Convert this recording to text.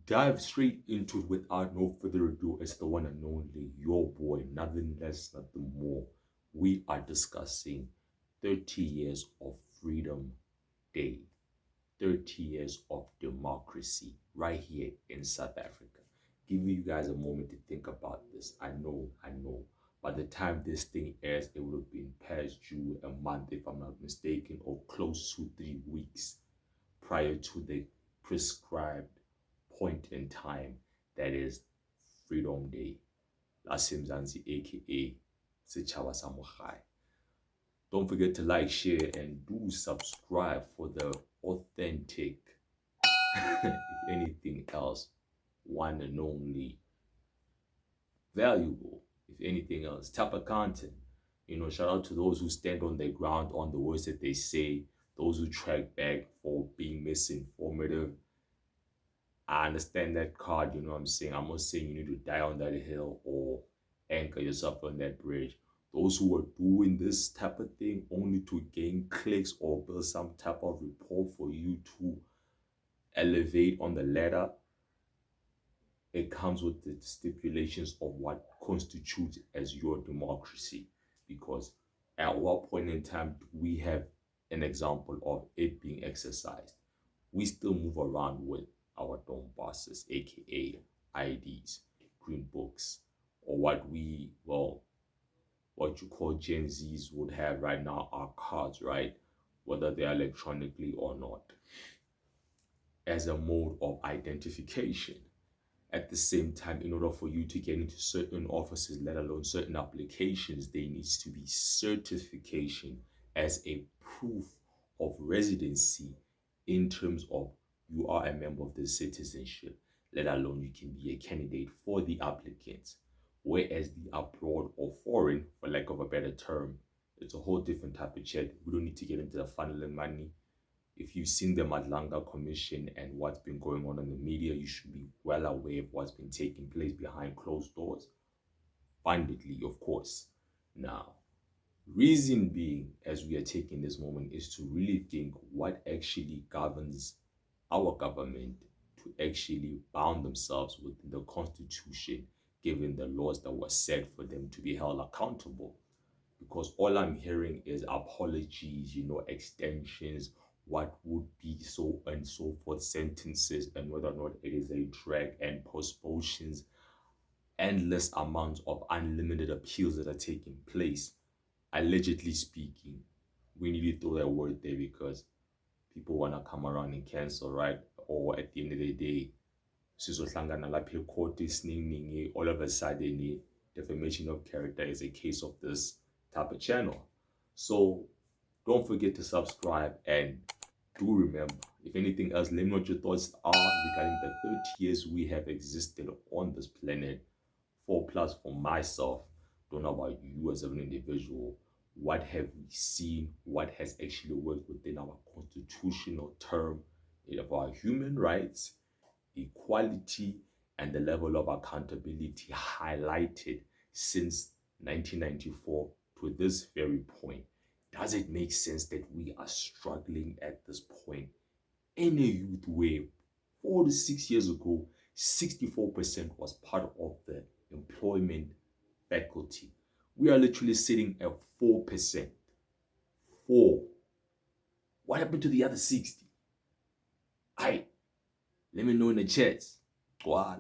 dive straight into it without no further ado. It's the one and only, your boy, nothing less, nothing more. We are discussing 30 years of Freedom Day, 30 years of democracy right here in South Africa. Giving you guys a moment to think about this. I know. By the time this thing airs, it would have been past due a month, if I'm not mistaken, or close to 3 weeks prior to the prescribed point in time, that is Freedom Day. Lasemzansi, aka Sechaba Samurai. Don't forget to like, share, and do subscribe for the authentic, if anything else, one and only, valuable, if anything else, type of content. Shout out to those who stand on their ground on the words that they say, those who track back for being misinformative. I understand that card, you know what I'm saying? I'm not saying you need to die on that hill or anchor yourself on that bridge. Those who are doing this type of thing only to gain clicks or build some type of rapport for you to elevate on the ladder, it comes with the stipulations of what constitutes as your democracy. Because at what point in time do we have an example of it being exercised? We still move around with our A.D.W.A.S, aka IDs, green books, or what you call Gen Zs would have right now are cards, right? Whether they are electronically or not, as a mode of identification. At the same time, in order for you to get into certain offices, let alone certain applications, there needs to be certification as a proof of residency, in terms of you are a member of the citizenship, let alone you can be a candidate for the applicants. Whereas the abroad or foreign, for lack of a better term, it's a whole different type of chat. We don't need to get into the funneling money. If you've seen the Madlanga Commission and what's been going on in the media, you should be well aware of what's been taking place behind closed doors. Fundedly, of course. Now, reason being, as we are taking this moment, is to really think what actually governs our government to actually bound themselves within the Constitution, given the laws that were set for them to be held accountable. Because all I'm hearing is apologies, extensions, what would be so and so forth, sentences, and whether or not it is a drag and postpones, endless amounts of unlimited appeals that are taking place. Allegedly speaking, we need to throw that word there because people want to come around and cancel, right? Or at the end of the day, all of a sudden, defamation of character is a case of this type of channel. So don't forget to subscribe, and do remember, if anything else, let me know what your thoughts are regarding the 30 years we have existed on this planet. 4+ for myself. Don't know about you as an individual. What have we seen? What has actually worked within our constitutional term of our human rights, equality, and the level of accountability highlighted since 1994 to this very point? Does it make sense that we are struggling at this point in a youth where 4 to 6 years ago, 64% was part of the employment faculty? We are literally sitting at 4%. 4. What happened to the other 60? Let me know in the chats. Voila.